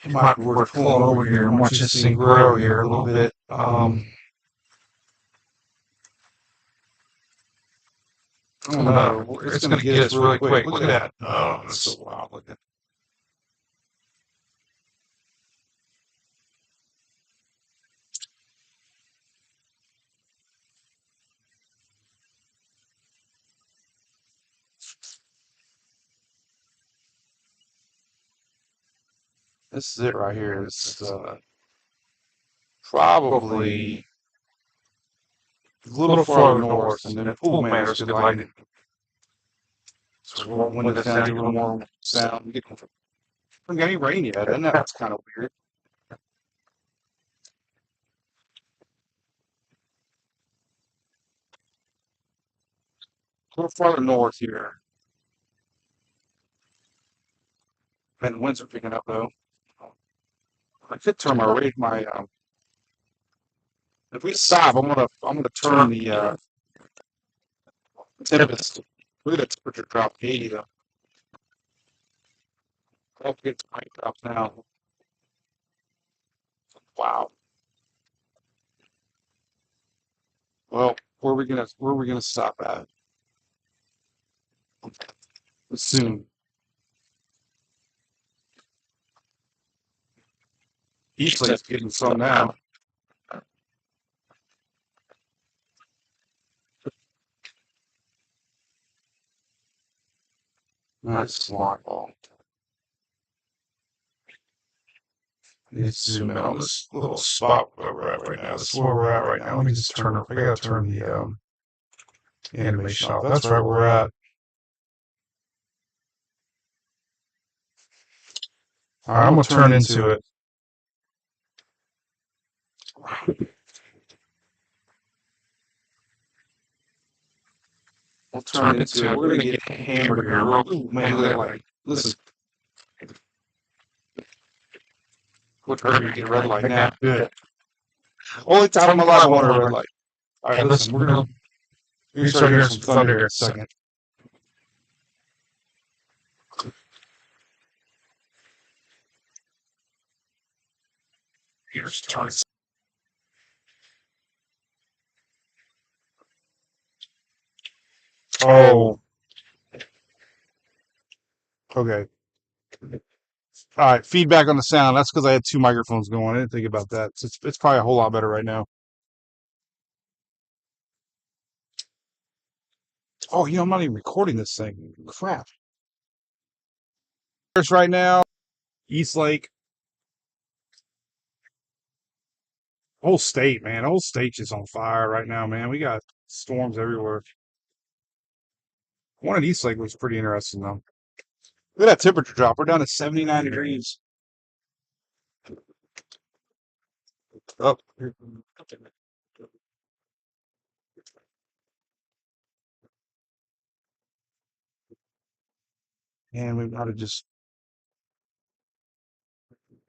It might be worth pulling over here and watch this thing grow here a little bit. I don't know. It's going to get us really quick. Look at that. Oh, that's so wild. Look at that. This is it right here. It's probably a little farther north, and then Pool Man, there's good lightning. So when it's down, a little more sound. We haven't got any rain yet, and that's kind of weird. A little farther north here. And the winds are picking up though. I could turn my if we stop, I'm gonna turn the tempest. Look at that temperature drop to 80 though. I have to get to mic drops now. Wow. Well, where are we gonna stop at? Soon. Eastlake's getting some now. Nice long ball. I need to zoom in on this little spot where we're at right now. This is where we're at right now. Let me just turn up. I gotta turn the animation off. That's right where we're at. All right, I'm gonna turn into it. We'll turn into it. We're gonna get hammered here. Ooh, man, look at that light. Listen. What hurt you get a red light now? Good. Only time in my life I want a red light. All right, listen. We're gonna start hearing some thunder here in a second. Here's turn. Oh. Okay. All right, feedback on the sound. That's because I had two microphones going. I didn't think about that. It's probably a whole lot better right now. Oh, I'm not even recording this thing. Crap. right now. East Lake. Whole state, man. Whole state's just on fire right now, man. We got storms everywhere. One at East Lake was pretty interesting though. Look at that temperature drop. We're down to 79 degrees. Up. And we've got to just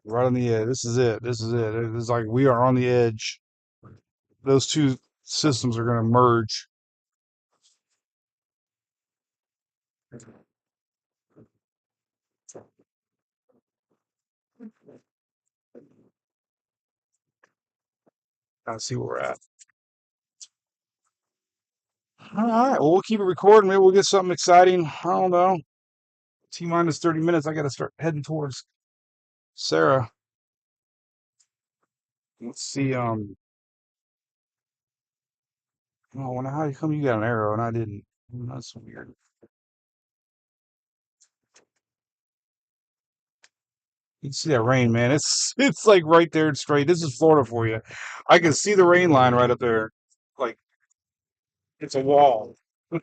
right on the edge. This is it. This is it. It's like we are on the edge. Those two systems are going to merge. Gotta see where we're at. All right. Well, we'll keep it recording. Maybe we'll get something exciting. I don't know. T minus 30 minutes. I got to start heading towards Sarah. Let's see. Oh, well, how come you got an arrow and I didn't? That's weird. You can see that rain, man. It's like right there and straight. This is Florida for you. I can see the rain line right up there. Like it's a wall. All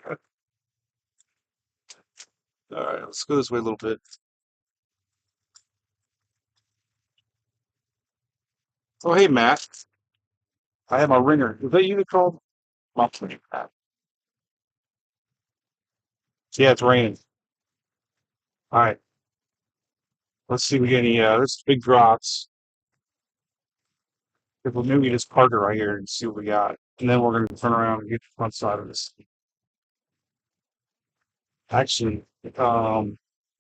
right, let's go this way a little bit. Oh, hey, Matt. I have my ringer. Is that you that called? My ringer. Yeah, it's raining. All right. Let's see if we get any. There's big drops. If we maybe just park it right here and see what we got, and then we're gonna turn around and get the front side of this. Actually,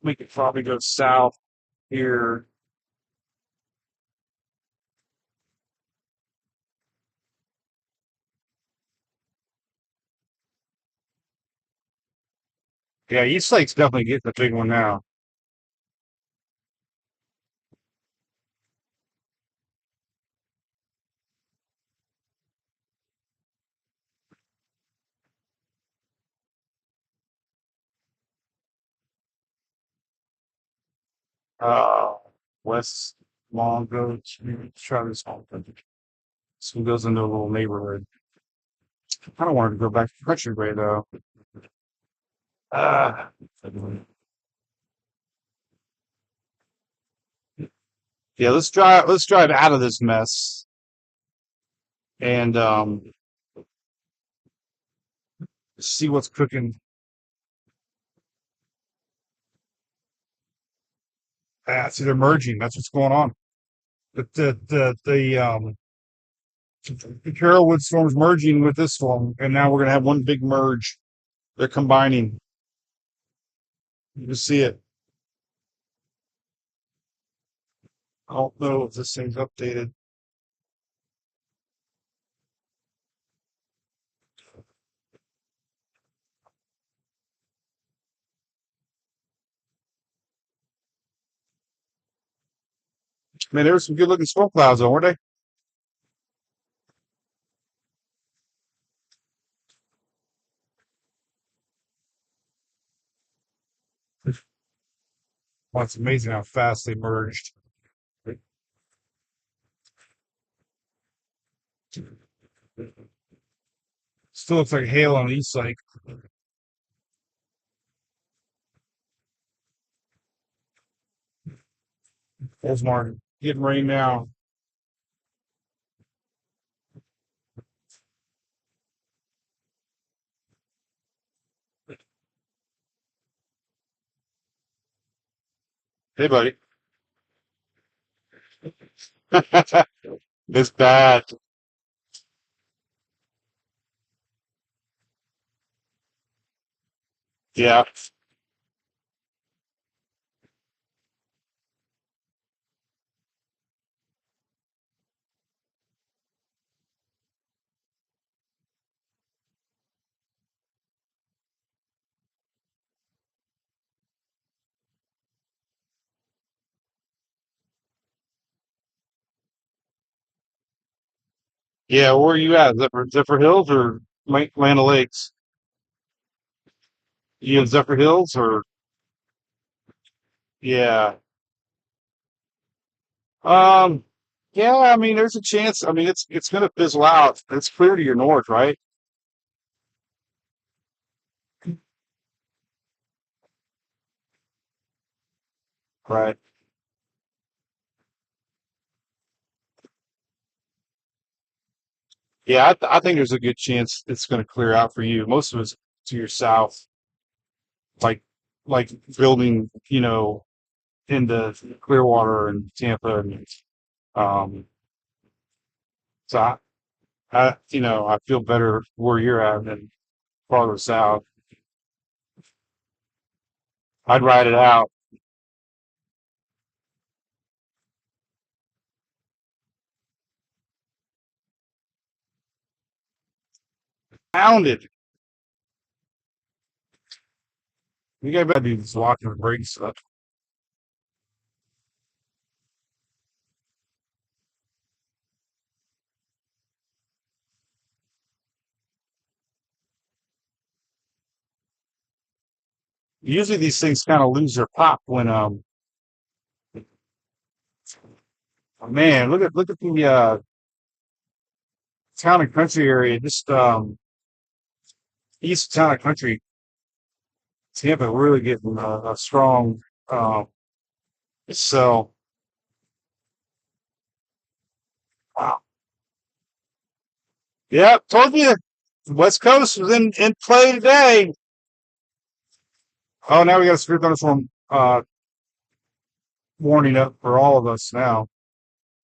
we could probably go south here. Yeah, East Lake's definitely getting the big one now. Uh, West Mongo. Let's try this one. This one goes into a little neighborhood. I don't want to go back to Country Way though. Uh, yeah, let's drive. Let's drive out of this mess and see what's cooking. See, they're merging. That's what's going on. The Carolwood storm's merging with this storm, and now we're gonna have one big merge. They're combining. You can see it. I don't know if this thing's updated. Man, there were some good looking smoke clouds though, weren't they? Well, it's amazing how fast they merged. Still looks like hail on the east side. There's more getting rain now. Hey, buddy. It's bad. Yeah. Yeah, where are you at? Zephyr Hills or Land Lakes? You in Zephyr Hills or Yeah. Um, yeah, I mean, there's a chance. I mean, it's gonna fizzle out. It's clear to your north, right? Right. Yeah, I think there's a good chance it's gonna clear out for you. Most of it's to your south, like like building, into Clearwater and Tampa, and um, so I feel better where you're at than farther south. I'd ride it out. Pounded. You gotta do this locking and brake stuff. Usually these things kind of lose their pop when man, look at the town and country area, just east of town and country. Tampa really getting a strong um so wow. Yeah, told you West Coast was in play today. Oh, now we got a severe thunderstorm warning up for all of us now.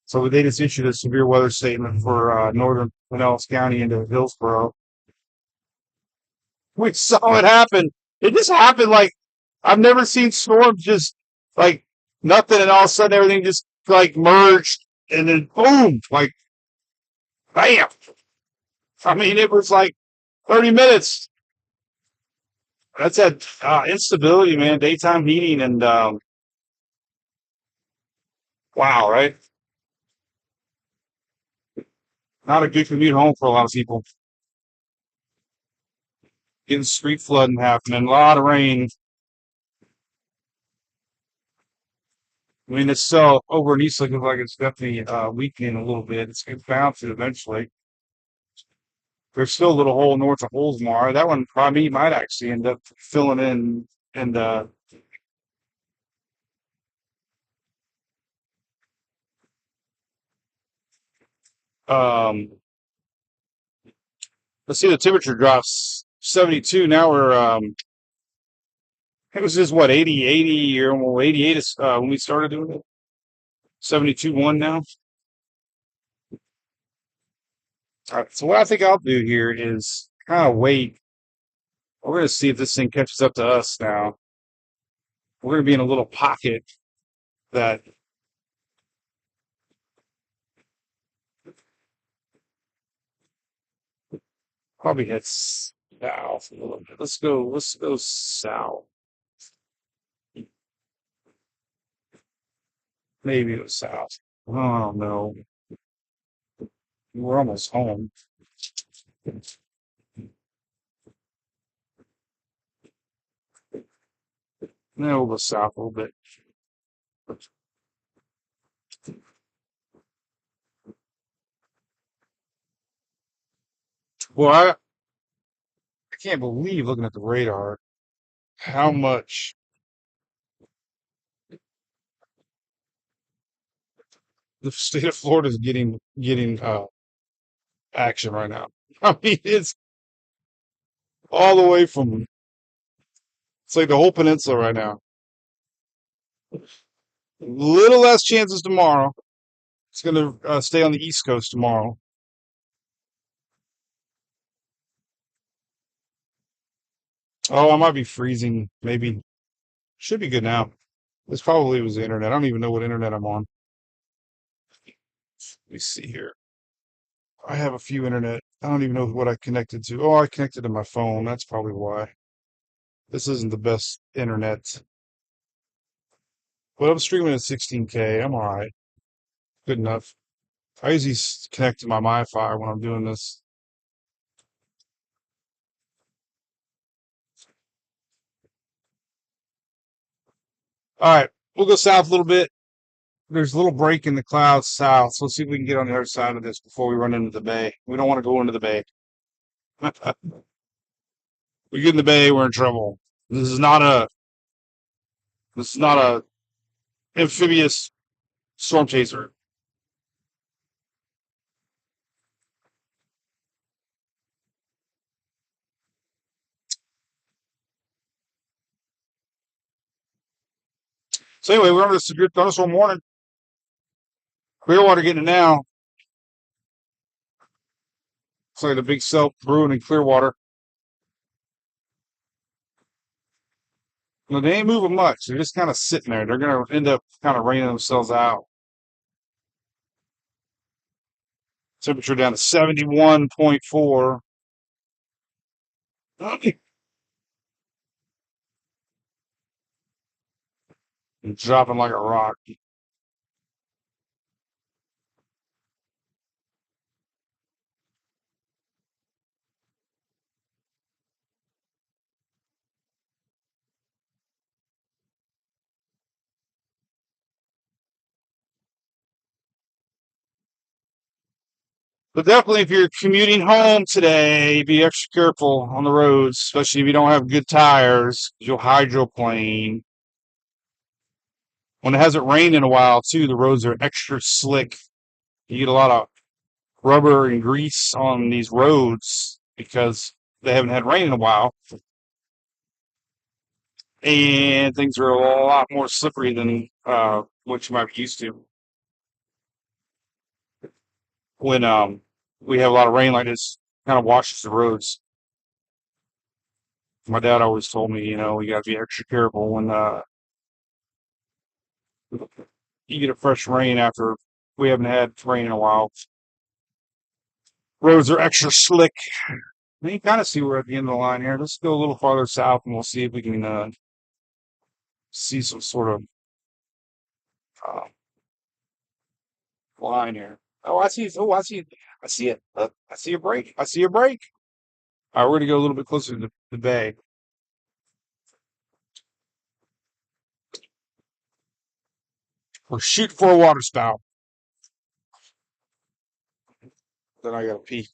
So they just issued a severe weather statement for northern Pinellas County into Hillsborough. We saw it happen. It just happened like I've never seen storms just like nothing, and all of a sudden everything just like merged, and then boom, like bam. I mean, it was like 30 minutes. That's that instability, man. Daytime heating, and wow, right? Not a good commute home for a lot of people. Getting street flooding happening, a lot of rain. I mean, it's still over in East looking like it's definitely weakening a little bit. It's bound to eventually. There's still a little hole north of Oldsmar. That one probably might actually end up filling in. And um, let's see, the temperature drops 72. Now it was just what, 80 or well, 88 is, when we started doing it. 72 1 now. All right, so what I think I'll do here is kind of wait. We're going to see if this thing catches up to us now. We're going to be in a little pocket that probably hits south a little bit. Let's go south. Maybe it was south. Oh no. We're almost home. No, we'll go south a little bit. Well, I can't believe looking at the radar how much the state of Florida is getting action right now. I mean, it's all the way from it's like the whole peninsula right now. Little less chances tomorrow. It's going to stay on the East Coast tomorrow. Oh, I might be freezing. Maybe should be good now. This probably was the internet. I don't even know what internet I'm on. Let me see here. I have a few internet. I don't even know what I connected to. Oh, I connected to my phone. That's probably why. This isn't the best internet. But I'm streaming at 16K. I'm all right. Good enough. I usually connect to my MiFi when I'm doing this. All right. we'll go south a little bit. There's a little break in the clouds south, so let's see if we can get on the other side of this before we run into the bay. We don't want to go into the bay. We get in the bay, we're in trouble. This is not a amphibious storm chaser. So anyway, we're on this good thunderstorm warning. Clearwater getting it now. It's like the big self brewing in Clearwater. Well, they ain't moving much. They're just kind of sitting there. They're going to end up kind of raining themselves out. Temperature down to 71.4. Dropping like a rock. But definitely, if you're commuting home today, be extra careful on the roads, especially if you don't have good tires. You'll hydroplane. When it hasn't rained in a while, too, the roads are extra slick. You get a lot of rubber and grease on these roads because they haven't had rain in a while. And things are a lot more slippery than what you might be used to. When we have a lot of rain like this, kind of washes the roads. My dad always told me, we got to be extra careful when you get a fresh rain after we haven't had rain in a while. Roads are extra slick. And you kind of see we're at the end of the line here. Let's go a little farther south and we'll see if we can see some sort of uh, line here. Oh, I see. Oh, I see it. I see it. I see a break. I see a break. All right, we're going to go a little bit closer to the bay. We're shooting for a water spout. Then I got to pee.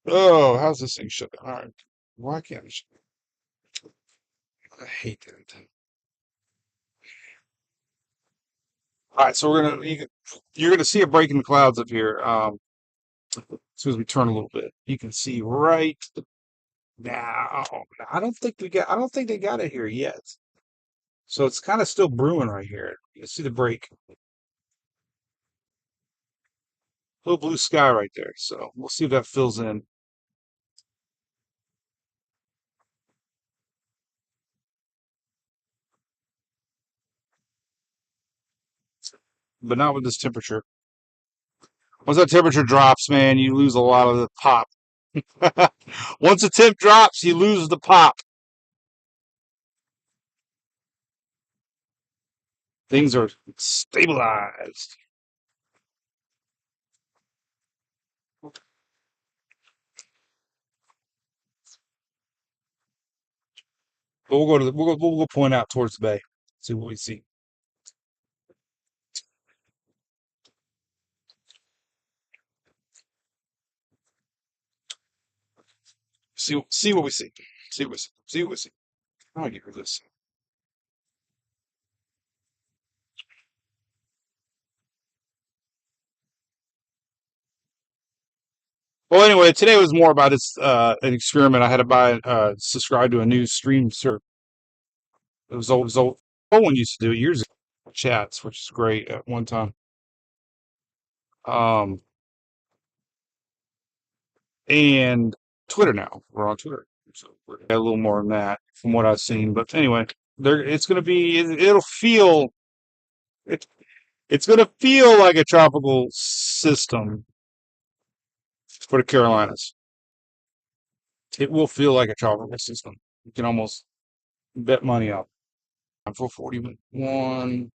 Oh, how's this thing shut down? All right. Why can't it shut down? I hate that. All right, so you're gonna see a break in the clouds up here. As soon as we turn a little bit, you can see right now. I don't think they got it here yet. So it's kind of still brewing right here. You can see the break. Little blue sky right there. So we'll see if that fills in. But not with this temperature. Once that temperature drops, man, you lose a lot of the pop. Once the temp drops, you lose the pop. Things are stabilized. But we'll go point out towards the bay. See what we see. See what we see. See what we see. See what we see. How do I get rid of this? Well, anyway, today was more about an experiment. I had to subscribe to a new stream service. It was old. No one used to do it years ago. Chats, which is great at one time. Um, and Twitter now. We're on Twitter, so we're a little more than that from what I've seen. But anyway, it's gonna be. It'll feel. It, it's gonna feel like a tropical system for the Carolinas. It will feel like a tropical system. You can almost bet money up. 441.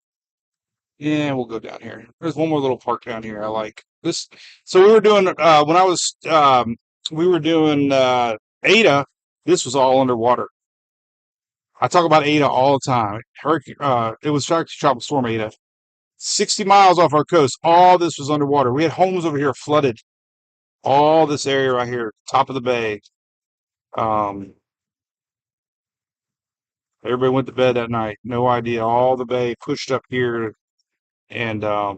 Yeah, we'll go down here. There's one more little park down here I like. This so we were doing when I was we were doing Ada, this was all underwater. I talk about Ada all the time. It was actually Tropical Storm Ada. 60 miles off our coast. All this was underwater. We had homes over here flooded. All this area right here, top of the bay. Um, Everybody went to bed that night. No idea. All the bay pushed up here. And what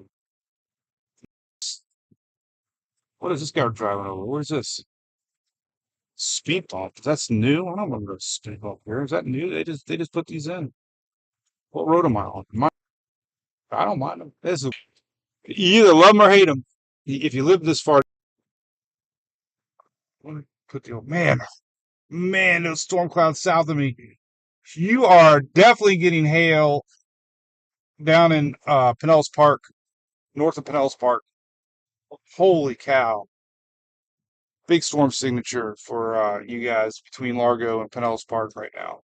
is this guy driving over? Where's this? Speed bump. That's new. I don't remember a speed bump here. Is that new? They just put these in. What road am I on? I don't mind them. You either love them or hate them. If you live this far, let me put the old man, those storm clouds south of me. You are definitely getting hail down in Pinellas Park, north of Pinellas Park. Holy cow. Big storm signature for you guys between Largo and Pinellas Park right now.